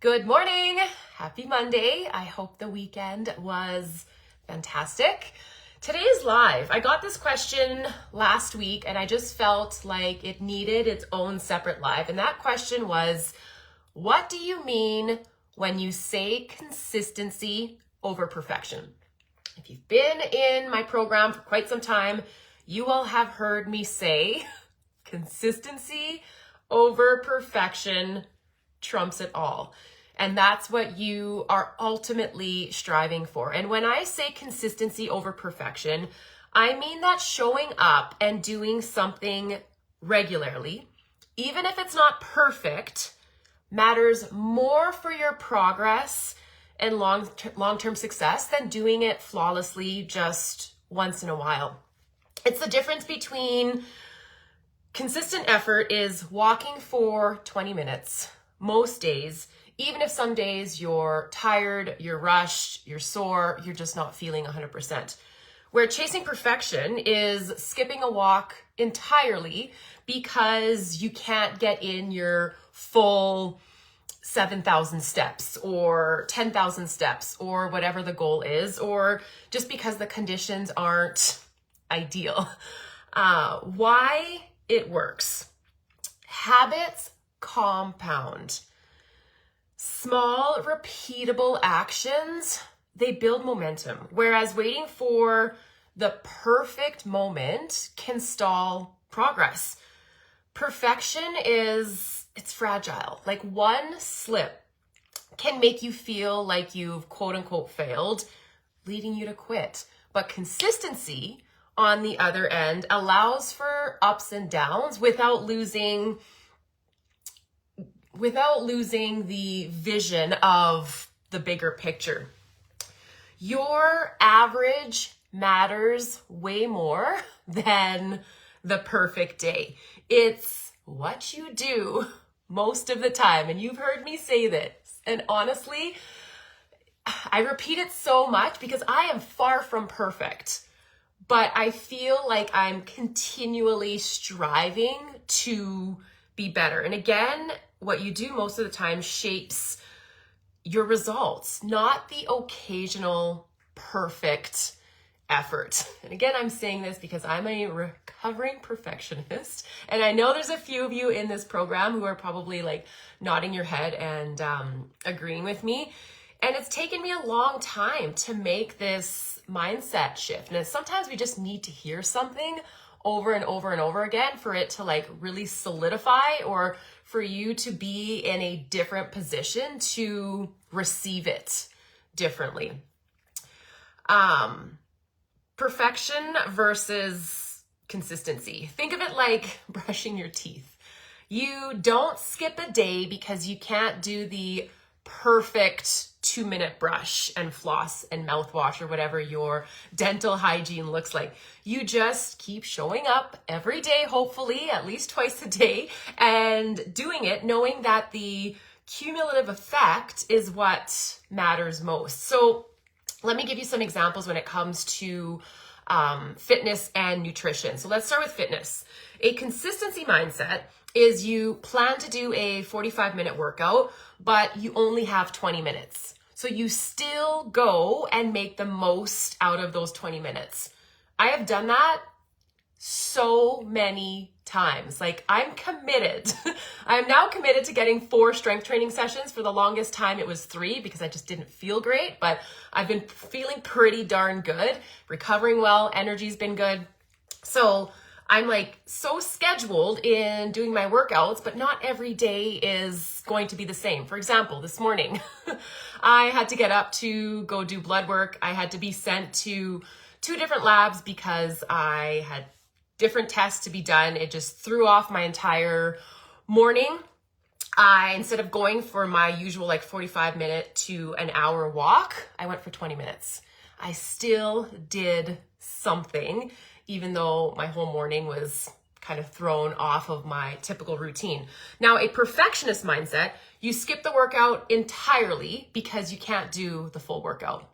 Good morning. Happy Monday. I hope the weekend was fantastic. Today is live. I got this question last week and I just felt like it needed its own separate live. And that question was, what do you mean when you say consistency over perfection? If you've been in my program for quite some time, you will have heard me say consistency over perfection trumps it all. And that's what you are ultimately striving for. And when I say consistency over perfection, I mean that showing up and doing something regularly, even if it's not perfect, matters more for your progress and long-term success than doing it flawlessly just once in a while. It's the difference between consistent effort is walking for 20 minutes most days, even if some days you're tired, you're rushed, you're sore, you're just not feeling 100%. Where chasing perfection is skipping a walk entirely because you can't get in your full 7,000 steps or 10,000 steps or whatever the goal is, or just because the conditions aren't ideal. Why it works. Habits compound. Small, repeatable actions, they build momentum, whereas waiting for the perfect moment can stall progress. Perfection it's fragile. Like one slip can make you feel like you've quote unquote failed, leading you to quit. But consistency, on the other end, allows for ups and downs without losing the vision of the bigger picture. Your average matters way more than the perfect day. It's what you do most of the time. And you've heard me say this. And honestly, I repeat it so much because I am far from perfect. But I feel like I'm continually striving to be better. And again, what you do most of the time shapes your results, not the occasional perfect effort. And again, I'm saying this because I'm a recovering perfectionist. And I know there's a few of you in this program who are probably like nodding your head and agreeing with me. And it's taken me a long time to make this mindset shift. And sometimes we just need to hear something over and over and over again for it to like really solidify, or for you to be in a different position to receive it differently. Perfection versus consistency. Think of it like brushing your teeth. You don't skip a day because you can't do the perfect 2-minute brush and floss and mouthwash or whatever your dental hygiene looks like. You just keep showing up every day, hopefully at least twice a day, and doing it knowing that the cumulative effect is what matters most. So let me give you some examples when it comes to fitness and nutrition. So let's start with fitness. A consistency mindset is you plan to do a 45-minute workout, but you only have 20 minutes. So you still go and make the most out of those 20 minutes. I have done that so many times. Like I'm committed. I'm now committed to getting 4 strength training sessions. For the longest time, it was 3 because I just didn't feel great, but I've been feeling pretty darn good, recovering well, energy's been good. So I'm like so scheduled in doing my workouts, but not every day is going to be the same. For example, this morning, I had to get up to go do blood work. I had to be sent to 2 different labs because I had different tests to be done. It just threw off my entire morning. Instead of going for my usual like 45-minute to an hour walk, I went for 20 minutes. I still did something, even though my whole morning was kind of thrown off of my typical routine. Now, a perfectionist mindset, you skip the workout entirely because you can't do the full workout.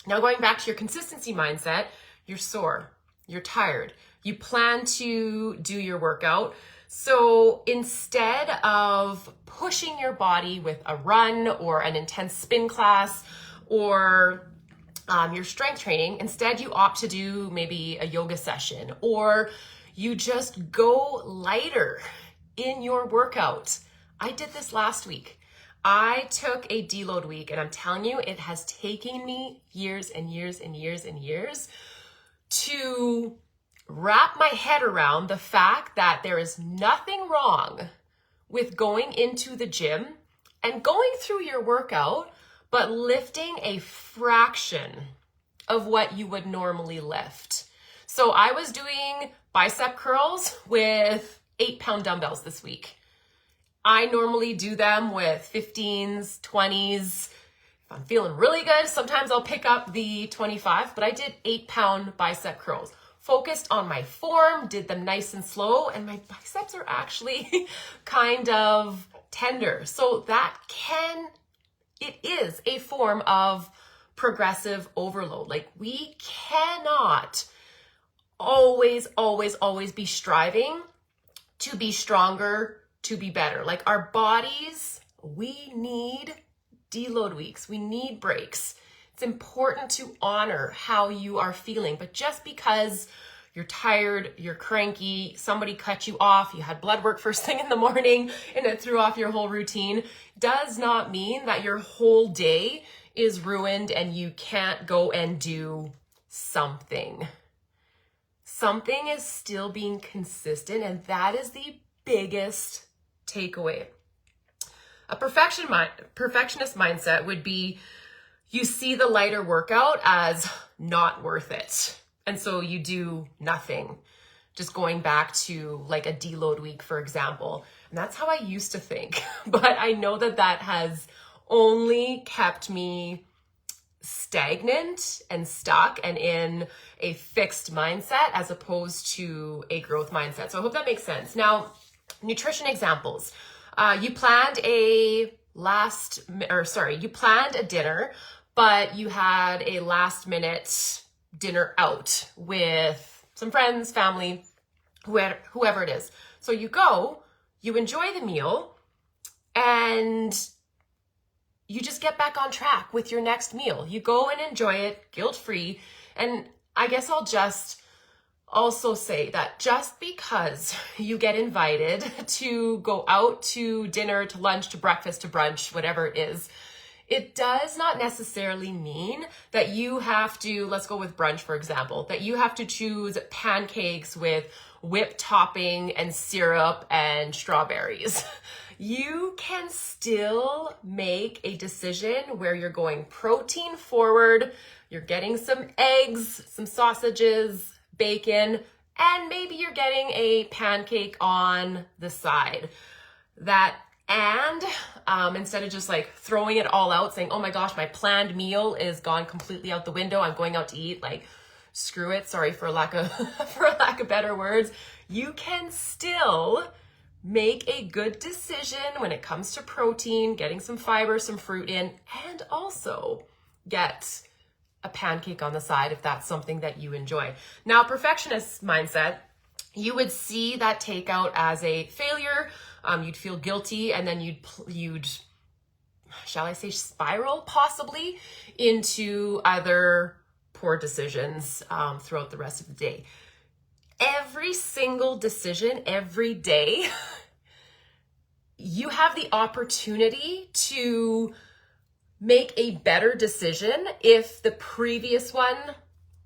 Now, going back to your consistency mindset, you're sore, you're tired. You plan to do your workout, So instead of pushing your body with a run or an intense spin class or your strength training, instead you opt to do maybe a yoga session, or you just go lighter in your workout. I did this last week. I took a deload week, and I'm telling you, it has taken me years and years and years and years to wrap my head around the fact that there is nothing wrong with going into the gym and going through your workout, but lifting a fraction of what you would normally lift. So I was doing bicep curls with 8-pound dumbbells this week. I normally do them with 15s, 20s. If I'm feeling really good, sometimes I'll pick up the 25, but I did 8-pound bicep curls. Focused on my form, did them nice and slow, and my biceps are actually kind of tender. So it is a form of progressive overload. Like, we cannot always be striving to be stronger, to be better. Like, our bodies, we need deload weeks. We need breaks. It's important to honor how you are feeling, but just because you're tired, you're cranky, somebody cut you off, you had blood work first thing in the morning and it threw off your whole routine, does not mean that your whole day is ruined and you can't go and do something. Something is still being consistent, and that is the biggest takeaway. A perfectionist mindset would be, you see the lighter workout as not worth it. And so you do nothing. Just going back to like a deload week, for example. And that's how I used to think. But I know that has only kept me stagnant and stuck and in a fixed mindset as opposed to a growth mindset. So I hope that makes sense. Now, nutrition examples. You planned a dinner, but you had a last minute dinner out with some friends, family, whoever it is. So you go, you enjoy the meal, and you just get back on track with your next meal. You go and enjoy it guilt-free. And I guess I'll just also say that just because you get invited to go out to dinner, to lunch, to breakfast, to brunch, whatever it is, it does not necessarily mean that you have to, let's go with brunch, for example, that you have to choose pancakes with whipped topping and syrup and strawberries. You can still make a decision where you're going protein forward, you're getting some eggs, some sausages, bacon, and maybe you're getting a pancake on the side. And instead of just like throwing it all out, saying, oh my gosh, my planned meal is gone completely out the window, I'm going out to eat, like, screw it, sorry for lack of better words, you can still make a good decision when it comes to protein, getting some fiber, some fruit in, and also get a pancake on the side if that's something that you enjoy. Now, perfectionist mindset, you would see that takeout as a failure. You'd feel guilty, and then you'd, shall I say, spiral possibly into other poor decisions throughout the rest of the day. Every single decision, every day, you have the opportunity to make a better decision if the previous one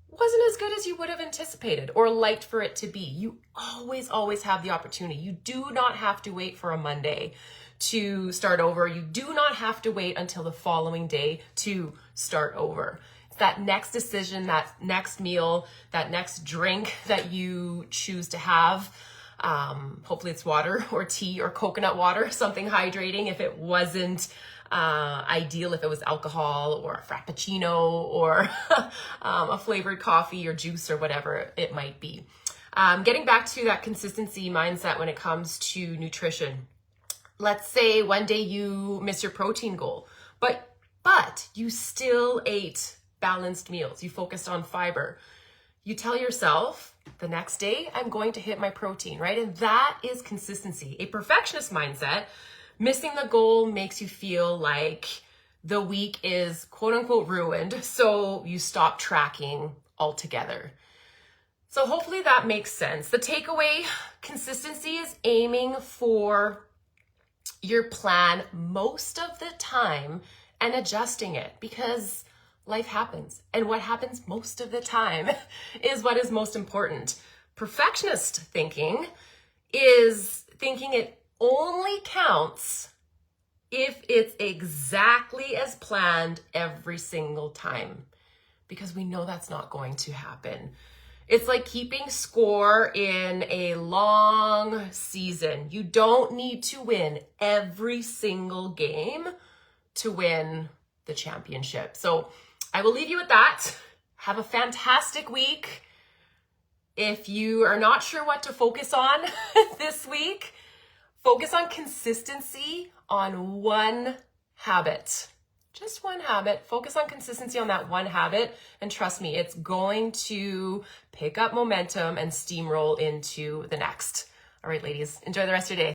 wasn't as good as you would have anticipated or liked for it to be. You always have the opportunity. You do not have to wait for a Monday to start over. You do not have to wait until the following day to start over. It's that next decision, that next meal, that next drink that you choose to have. Hopefully it's water or tea or coconut water, something hydrating if it wasn't ideal, if it was alcohol or a frappuccino or a flavored coffee or juice or whatever it might be. Getting back to that consistency mindset when it comes to nutrition. Let's say one day you miss your protein goal, but you still ate balanced meals. You focused on fiber. You tell yourself, The next day, I'm going to hit my protein, right? And that is consistency. A perfectionist mindset, missing the goal makes you feel like the week is quote unquote ruined. So you stop tracking altogether. So hopefully that makes sense. The takeaway, consistency is aiming for your plan most of the time and adjusting it, because life happens. And what happens most of the time is what is most important. Perfectionist thinking is thinking it only counts if it's exactly as planned every single time, because we know that's not going to happen. It's like keeping score in a long season. You don't need to win every single game to win the championship. So I will leave you with that. Have a fantastic week. If you are not sure what to focus on this week, focus on consistency on one habit. Just one habit. Focus on consistency on that one habit. And trust me, it's going to pick up momentum and steamroll into the next. All right, ladies, enjoy the rest of your day.